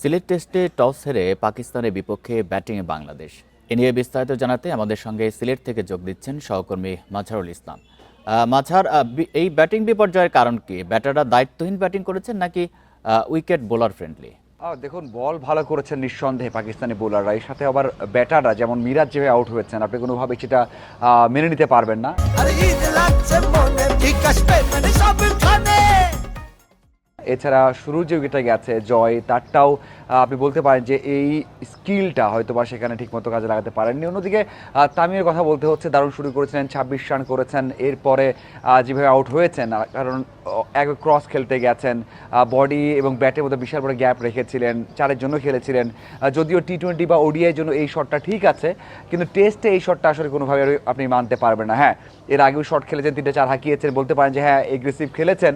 সিলেট টেস্টে টস হেরে পাকিস্তানের বিপক্ষে ব্যাটিংয়ে বাংলাদেশ। এ নিয়ে বিস্তারিত জানাতে আমাদের সঙ্গে সিলেট থেকে যোগ দিচ্ছেন সহকর্মী মাঝারুল ইসলাম। মাঝার, এই ব্যাটিং বিপর্যয়ের কারণ কি? ব্যাটাররা দায়িত্বহীন ব্যাটিং করেছেন নাকি উইকেট বোলার ফ্রেন্ডলি? দেখুন, বল ভালো করেছেন নিঃসন্দেহে পাকিস্তানি বোলাররা। এর সাথে আবার ব্যাটাররা যেমন মিরাজ যেভাবে আউট হয়েছেন, আপনি কোনোভাবে সেটা মেনে নিতে পারবেন না। এছাড়া শুরুর যে উইকেটটা গেছে জয়, তারটাও আপনি বলতে পারেন যে এই স্কিলটা হয়তো বা সেখানে ঠিকমতো কাজে লাগাতে পারেননি। অন্যদিকে তামিমের কথা বলতে হচ্ছে, দারুণ শুরু করেছিলেন, 26 রান করেছেন। এরপরে যেভাবে আউট হয়েছেন, কারণ এক ক্রস খেলতে গেছেন, বডি এবং ব্যাটের মধ্যে বিশাল বড় গ্যাপ রেখেছিলেন, চারের জন্য খেলেছিলেন। যদিও টি-20 বা ওডিআইয়ের জন্য এই শটটা ঠিক আছে, কিন্তু টেস্টে এই শটটা আসলে কোনোভাবে আপনি মানতে পারবেন না। হ্যাঁ, এর আগেও শট খেলেছেন, 3-4 হাঁকিয়েছেন, বলতে পারেন যে হ্যাঁ এগ্রেসিভ খেলেছেন,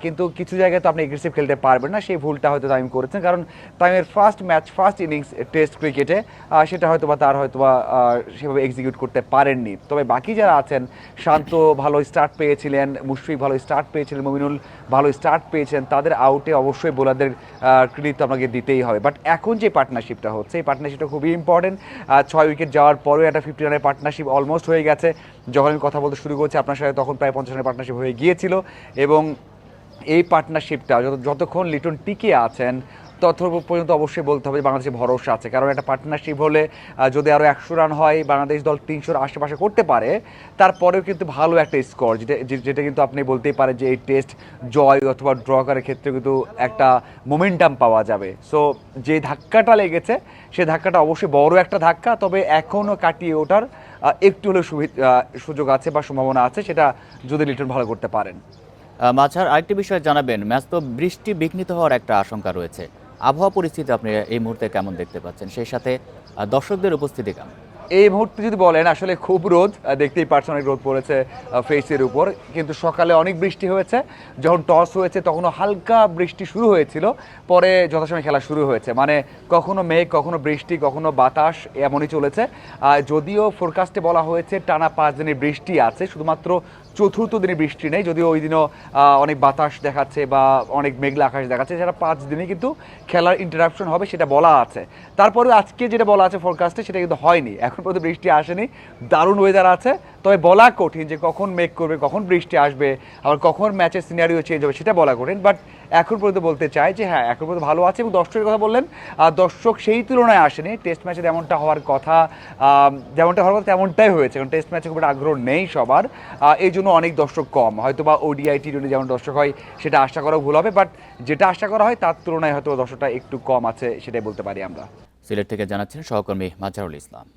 কিন্তু কিছু জায়গায় তো আপনি এগ্রেসিভ খেলতে পারবেন না। সেই ভুলটা হয়তো তামিম করেছেন, কারণ তামিমের first match, first innings test ক্রিকেটে, সেটা হয়তো বা তার হয়তো বা সেভাবে এক্সিকিউট করতে পারেননি। তবে বাকি যারা আছেন, শান্ত ভালো স্টার্ট পেয়েছিলেন, মুশফিক ভালো স্টার্ট পেয়েছিলেন, মুমিনুল ভালো স্টার্ট পেয়েছেন, তাদের আউটে অবশ্যই বোলারদের ক্রেডিট আপনাকে দিতেই হবে। বাট এখন যে পার্টনারশিপটা হচ্ছে, এই পার্টনারশিপটা খুবই ইম্পর্টেন্ট। 6 উইকেট যাওয়ার পরেও একটা 50 রানের পার্টনারশিপ অলমোস্ট হয়ে গেছে। যখন আমি কথা বলতে শুরু করছি আপনার সাথে, তখন প্রায় 50 রানের পার্টনারশিপ হয়ে গিয়েছিল। এবং এই পার্টনারশিপটা যতক্ষণ লিটন টিকে আছেন ততক্ষণ পর্যন্ত অবশ্যই বলতে হবে যে বাংলাদেশের ভরসা আছে। কারণ একটা পার্টনারশিপ হলে যদি আরও 100 রান হয়, বাংলাদেশ দল 300-র আশেপাশে করতে পারে, তারপরেও কিন্তু ভালো একটা স্কোর, যেটা কিন্তু আপনি বলতেই পারেন যে এই টেস্ট জয় অথবা ড্র করার ক্ষেত্রে কিন্তু একটা মোমেন্টাম পাওয়া যাবে। সো যে ধাক্কাটা লেগেছে, সেই ধাক্কাটা অবশ্যই বড় একটা ধাক্কা, তবে এখনও কাটিয়ে ওঠার একটু হলেও সুযোগ আছে বা সম্ভাবনা আছে, সেটা যদি লিটন ভালো করতে পারেন। মাঝার, আরেকটি বিষয় জানাবেন, ম্যাচ তো বৃষ্টি বিঘ্নিত হওয়ার একটা আশঙ্কা রয়েছে। আবহাওয়া পরিস্থিতি আপনি এই মুহূর্তে কেমন দেখতে পাচ্ছেন? সেই সাথে দর্শকদের উপস্থিতি কেমন? এই মুহূর্তে যদি বলেন, আসলে খুব রোদ, দেখতেই পাচ্ছেন অনেক রোদ পড়েছে ফেসের উপর। কিন্তু সকালে অনেক বৃষ্টি হয়েছে, যখন টস হয়েছে তখনও হালকা বৃষ্টি শুরু হয়েছিল, পরে যথাসময়ে খেলা শুরু হয়েছে। মানে কখনো মেঘ, কখনো বৃষ্টি, কখনো বাতাস, এমনই চলেছে। যদিও ফোরকাস্টে বলা হয়েছে টানা 5 দিনের বৃষ্টি আছে, শুধুমাত্র চতুর্থ দিনে বৃষ্টি নেই, যদিও ওই দিনও অনেক বাতাস দেখাচ্ছে বা অনেক মেঘলা আকাশ দেখাচ্ছে। সেটা 5 দিনে কিন্তু খেলার ইন্টারাপশন হবে, সেটা বলা আছে। তারপরেও আজকে যেটা বলা আছে ফোরকাস্টে, সেটা কিন্তু হয়নি, এখন পর্যন্ত বৃষ্টি আসেনি, দারুণ ওয়েদার আছে। তবে বলা কঠিন যে কখন মেঘ করবে, কখন বৃষ্টি আসবে, আবার কখন ম্যাচের সিনারিও চেঞ্জ হবে, সেটা বলা কঠিন। বাট এখন পর্যন্ত বলতে চাই যে হ্যাঁ, এখন পর্যন্ত ভালো আছে। এবং দর্শকের কথা বললেন, দর্শক সেই তুলনায় আসেনি। টেস্ট ম্যাচে যেমনটা হওয়ার কথা, তেমনটাই হয়েছে, কারণ টেস্ট ম্যাচে খুব একটা আগ্রহ নেই সবার, এই জন্য অনেক দর্শক কম। হয়তো বা ওডিআই টি-20 যেমন দর্শক হয়, সেটা আশা করা ভুল হবে, বাট যেটা আশা করা হয় তার তুলনায় হয়তো দর্শকটা একটু কম আছে, সেটাই বলতে পারি আমরা। সিলেট থেকে জানাচ্ছেন সহকর্মী মাঝারুল ইসলাম।